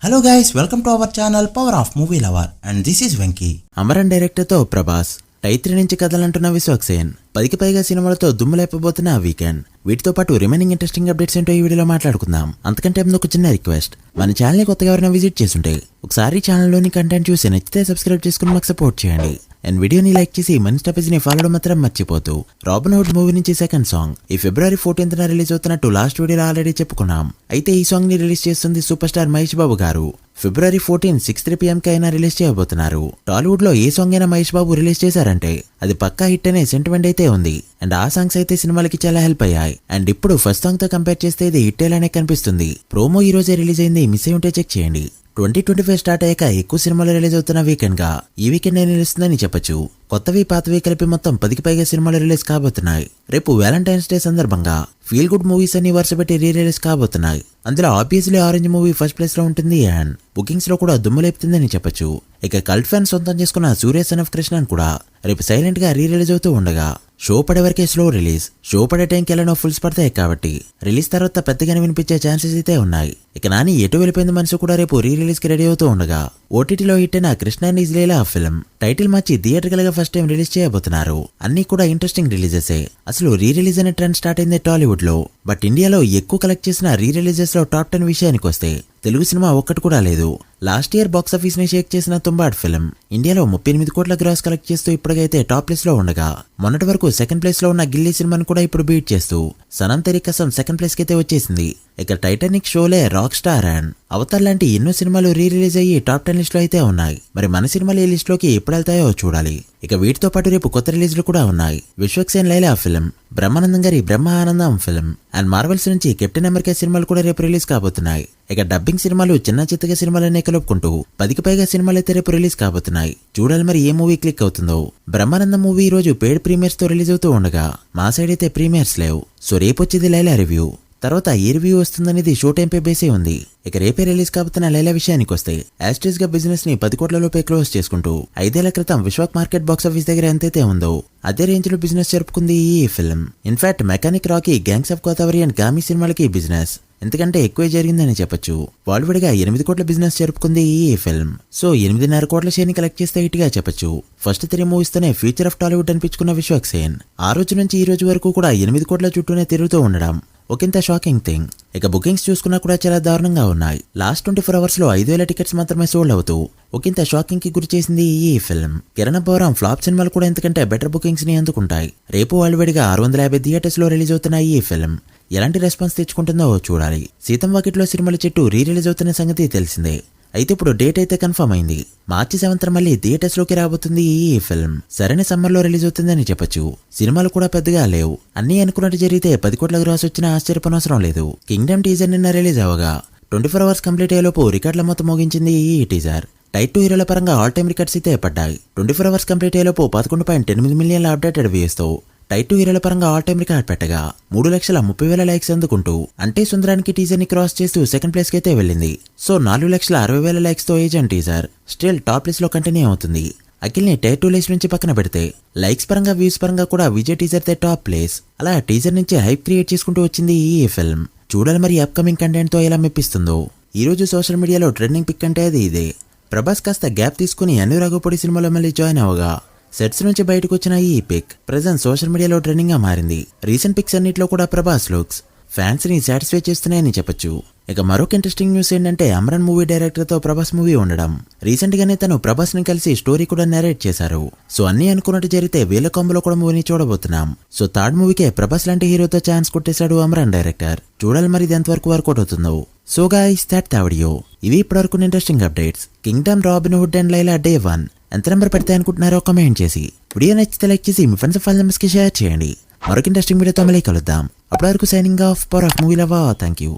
Hello guys, welcome to our channel power of movie lover and this is Venky. Amaran director తో ప్రభాస్, టైత్రి నుంచి కథలంటున్న విశ్వక్సేన్, 10కి పైగా సినిమాలతో దుమ్ము లేపబోతున్న వీకెండ్. వీటితో పాటు రిమైనింగ్ ఇంట్రెస్టింగ్ అప్డేట్స్ ఏంటో ఈ వీడియోలో మాట్లాడుకుందాం. అంతకంటే ముందు ఒక చిన్న రిక్వెస్ట్, మన ఛానల్ ని కొత్తగా ఎవరైనా విజిట్ చేస్తుంటే ఒకసారి ఛానల్లోని కంటెంట్ చూసి నచ్చితే సబ్స్క్రైబ్ చేసుకుని మాకు సపోర్ట్ చేయండి. అండ్ వీడియోని లైక్ చేసి మన ఇన్స్టా పేజ్ ని ఫాలో మాత్రం మర్చిపోతూ. రాబిన్ హుడ్ మూవీ నుంచి సెకండ్ సాంగ్ ఈ ఫిబ్రవరి 14న రిలీజ్ అవుతున్నట్టు లాస్ట్ వీడియోలో ఆల్రెడీ చెప్పుకున్నాం. అయితే ఈ సాంగ్ ని రిలీజ్ చేస్తుంది సూపర్ స్టార్ మహేష్ బాబు గారు. ఫిబ్రవరి 14 6:03 PM కి అయినా రిలీజ్ చేయబోతున్నారు. టాలీవుడ్ లో ఏ సాంగ్ అయినా మహేష్ బాబు రిలీజ్ చేశారంటే అది పక్కా హిట్ అనే సెంటిమెంట్ అయితే ఉంది. అండ్ ఆ సాంగ్స్ అయితే సినిమాలకి చాలా హెల్ప్ అయ్యాయి. అండ్ ఇప్పుడు ఫస్ట్ సాంగ్ తో కంపేర్ చేస్తే ఇది హిట్ అనే కనిపిస్తుంది. ప్రోమో ఈ రోజే రిలీజ్ అయింది, మిస్ అయి ఉంటే చెక్ చేయండి. 2025 స్టార్ట్ అయ్యాక ఎక్కువ సినిమాలు రిలీజ్ అవుతున్న వీకెండ్ గా ఈ వీకెండ్ నిలుస్తుందని చెప్పొచ్చు. కొత్తవి పాతవి కలిపి మొత్తం 10కి పైగా సినిమాలు రిలీజ్ కాబోతున్నాయి. రేపు వ్యాలంటైన్స్ డే సందర్భంగా ఫీల్ గుడ్ మూవీస్ అన్ని వరుస పెట్టి రిలీజ్ కాబోతున్నాయి. అందులో obviously orange movie first place లో ఉంటుంది అండ్ బుకింగ్స్ లో కూడా దుమ్ము లేపుతుందని చెప్పొచ్చు. ఇక కల్ట్ ఫ్యాన్స్ సొంతం చేసుకున్న సూర్య సన్ ఆఫ్ కృష్ణన్ కూడా రేపు సైలెంట్ గా రిలీజ్ అవుతూ ఉండగా షో పడే వరకే స్లో రిలీజ్. షో పడే టైంకి ఎలానో ఫుల్స్ పడతాయి కాబట్టి రిలీజ్ తర్వాత పెద్దగానే వినిపించే ఛాన్సెస్ అయితే ఉన్నాయి. ఇక నాని ఎటు వెళ్ళిపోయింది మనసు కూడా రేపు రిలీజ్ కి రెడీ అవుతూ ఉండగా ఓటీటీలో హిట్ అయిన Krishna is Leela film title March theatrical గా ఫస్ట్ టైం రిలీజ్ చేయబోతున్నారు. అన్ని కూడా ఇంట్రెస్టింగ్ రిలీజెసే. అసలు రిలీజ్ అనే ట్రెండ్ స్టార్ట్ అయింది టాలీవుడ్ లో, బట్ ఇండియాలో ఎక్కువ కలెక్ట్ చేసిన రిలీజెస్ లో టాప్ 10 విషయానికి వస్తే తెలుగు సినిమా ఒక్కటి కూడా లేదు. లాస్ట్ ఇయర్ బాక్సాఫీస్ ని షేక్ చేసిన తుంబాడ్ ఫిల్మ్ ఇండియాలో 38 కోట్ల గ్రాస్ కలెక్ట్ చేస్తూ ఇప్పటికైతే టాప్ ప్లేస్ లో ఉండగా మొన్నటి వరకు సెకండ్ ప్లేస్ లో ఉన్న గిల్లీ సినిమాను కూడా ఇప్పుడు బీట్ చేస్తూ సనం తెరీ కసం సెకండ్ ప్లేస్ కి అయితే వచ్చేసింది. ఇక Titanic Sholay rock star and Avatar లాంటి ఎన్నో సినిమాలు రిలీజ్ అయ్యి టాప్ 10 లిస్ట్ లో అయితే ఉన్నాయి. మరి మన సినిమాలు ఈ లిస్ట్ లోకి ఎప్పుడు వెళ్తాయో చూడాలి. ఇక వీటితో పాటు రేపు కొత్త రిలీజ్లు కూడా ఉన్నాయి. విశ్వక్సేన్ లైలా ఫిల్మ్, బ్రహ్మానందం గారి బ్రహ్మ ఆనందం ఫిల్మ్ అండ్ మార్వెల్స్ నుంచి కెప్టెన్ అమెరికా సినిమాలు కూడా రేపు రిలీజ్ కాబోతున్నాయి. ఇక డబ్బింగ్ సినిమాలు, చిన్న చిత్తగా సినిమాలనే కలుపుకుంటూ 10కి పైగా సినిమాలు అయితే రేపు రిలీజ్ కాబోతున్నాయి. చూడాలి మరి ఏ మూవీ క్లిక్ అవుతుందో. బ్రహ్మానందం మూవీ ఈ రోజు పెయిడ్ ప్రీమియర్స్ తో రిలీజ్ అవుతూ ఉండగా మా సైడ్ అయితే ప్రీమియర్స్ లేవు. సో రేపు వచ్చేది లైలా రివ్యూ. తర్వాత ఏ రివ్యూ వస్తుందనేది షో టైం పై బేసే ఉంది. ఇక రేపే రిలీజ్ కాబోతున్న లైలా విషయానికి వస్తే యాస్టేజ్ గా బిజినెస్ ని 10 కోట్ల లోపే క్లోజ్ చేసుకుంటూ 5 ఏళ్ల క్రితం విశ్వక్ మార్కెట్ బాక్సాఫీస్ దగ్గర ఎంతైతే ఉందో అదే రేంజ్ లో బిజినెస్ జరుపుకుంది ఈ film. In fact mechanic Rocky, gangs of Godavari and Gaami సినిమాలకి బిజినెస్ ఎందుకంటే ఎక్కువే జరిగిందని చెప్పొచ్చు. బాలీవుడ్గా 8 కోట్ల బిజినెస్ జరుపుకుంది ఈ ఫిల్మ్. సో 8.5 కోట్ల షేర్ ని కలెక్ట్ చేస్తే హిట్ గా చెప్పొచ్చు. ఫస్ట్ 3 మూవీస్ తోనే ఫ్యూచర్ ఆఫ్ టాలీవుడ్ అనిపించుకున్న విశ్వక్సేన్ ఆ రోజు నుంచి ఈ రోజు వరకు కూడా 8 కోట్ల చుట్టూనే తిరుగుతూ ఉండడం ఒకంత షాకింగ్ థింగ్. ఇక బుకింగ్స్ చూసుకున్నా కూడా చాలా దారుణంగా ఉన్నాయి. లాస్ట్ 24 అవర్స్ లో 5,000 టికెట్స్ మాత్రమే సోల్డ్ అవుతూ ఒకంత షాకింగ్ కి గురి చేసింది ఈ ఫిల్మ్. కిరణ్ అబ్బవరం ఫ్లాప్ సినిమాలు కూడా ఎందుకంటే బెటర్ బుకింగ్స్ ని అందుకుంటాయి. రేపు వరల్డ్ 650 థియేటర్స్ లో రిలీజ్ అవుతున్న ఈ ఫిల్మ్ ఎలాంటి రెస్పాన్స్ తెచ్చుకుంటుందో చూడాలి. సీతం వాకిట్లో సినిమాల చెట్టు రిలీజ్ అవుతున్న సంగతి తెలిసిందే. అయితే ఇప్పుడు డేట్ అయితే కన్ఫర్మ్ అయింది. మార్చి 7న మళ్ళీ థియేటర్స్ లోకి రాబోతుంది ఈ ఫిల్మ్. సరైన సమ్మర్ లో రిలీజ్ అవుతుందని చెప్పొచ్చు. సినిమాలు కూడా పెద్దగా లేవు. అన్ని అనుకున్నట్టు జరిగితే 10 కోట్ల గ్రాస్ వచ్చినా ఆశ్చర్యపనవసరం లేదు. కింగ్డమ్ టీజర్ నిన్న రిలీజ్ అవగా 24 అవర్స్ కంప్లీట్ అయ్యేలోపు రికార్డుల మొత్తం మోగించింది ఈ టీజర్. టైప్ 2 హీరోల పరంగా ఆల్ టైమ్ రికార్డ్స్ అయితే పడ్డాయి. 24 అవర్స్ కంప్లీట్ అయ్యేలోపు 11.8 మిలియన్ల అప్డేటెడ్ వ్యూస్ తో టైప్ 2 హీరోల పరంగా ఆల్ టైమ్ రికార్డ్ పెట్టగా 3,30,000 లైక్స్ అందుకుంటూ అంటే సుందరానికి టీజర్ ని క్రాస్ చేస్తూ సెకండ్ ప్లేస్ కి అయితే వెళ్ళింది. సో 4,60,000 లైక్స్ తో agent teaser still top list లో కంటిన్యూ అవుతుంది. అఖిల్ ని టైప్ 2 లిస్ట్ నుంచి పక్కన పెడితే లైక్స్ పరంగా, వ్యూస్ పరంగా కూడా విజయ్ టీజర్ తే టాప్ ప్లేస్. అలా టీజర్ నుంచి హైప్ క్రియేట్ చేసుకుంటూ వచ్చింది ఈ ఫిల్మ్. చూడాలి మరి అప్కమింగ్ కంటెంట్ తో ఎలా మెప్పిస్తుందో. ఈ రోజు సోషల్ మీడియాలో ట్రెండింగ్ పిక్ అంటే అది ఇదే. ప్రభాస్ కాస్త గ్యాప్ తీసుకుని అనురాగపొడి సినిమాలో మళ్ళీ జాయిన్ అవగా సెట్స్ నుంచి బయటకు వచ్చిన ఈ పిక్ ప్రెజెంట్ సోషల్ మీడియాలో ట్రెండింగ్ గా మారింది. రీసెంట్ పిక్స్ అన్నిట్లో కూడా ప్రభాస్ లుక్స్ ఫ్యాన్స్ ని సాటిస్ఫై చేస్తున్నాయని చెప్పొచ్చు. ఇక మరొక ఇంట్రెస్టింగ్ న్యూస్ ఏంటంటే అమరన్ మూవీ డైరెక్టర్ తో ప్రభాస్ మూవీ ఉండడం. రీసెంట్ గానే తను ప్రభాస్ ని కలిసి స్టోరీ కూడా నరేట్ చేశారు. సో అన్ని అనుకున్నట్టు జరిగితే వీళ్ళ కాంబోలో కూడా మూవీని చూడబోతున్నాం. సో థర్డ్ మూవీకే ప్రభాస్ లాంటి హీరోతో ఛాన్స్ కొట్టేశాడు అమరన్ డైరెక్టర్. చూడాలి మరి ఇది ఎంతవరకు వర్కౌట్ అవుతుందో. So guys that the video. ఇవి ఇప్పటివరకు interesting updates. Kingdom, robin hood and Laila day 1 ఎంత నెంబర్ పెడతాయి అనుకుంటున్నారో కామెంట్ చేసి వీడియో నచ్చితే లైక్ చేసి మీ ఫ్రెండ్స్ ఫైల్ మెంబర్స్ కి షేర్ చేయండి. మరొక ఇంట్రెస్టింగ్ వీడియోతో మళ్ళీ కలుద్దాం. అప్పటి వరకు signing off power of movie lover. Thank you.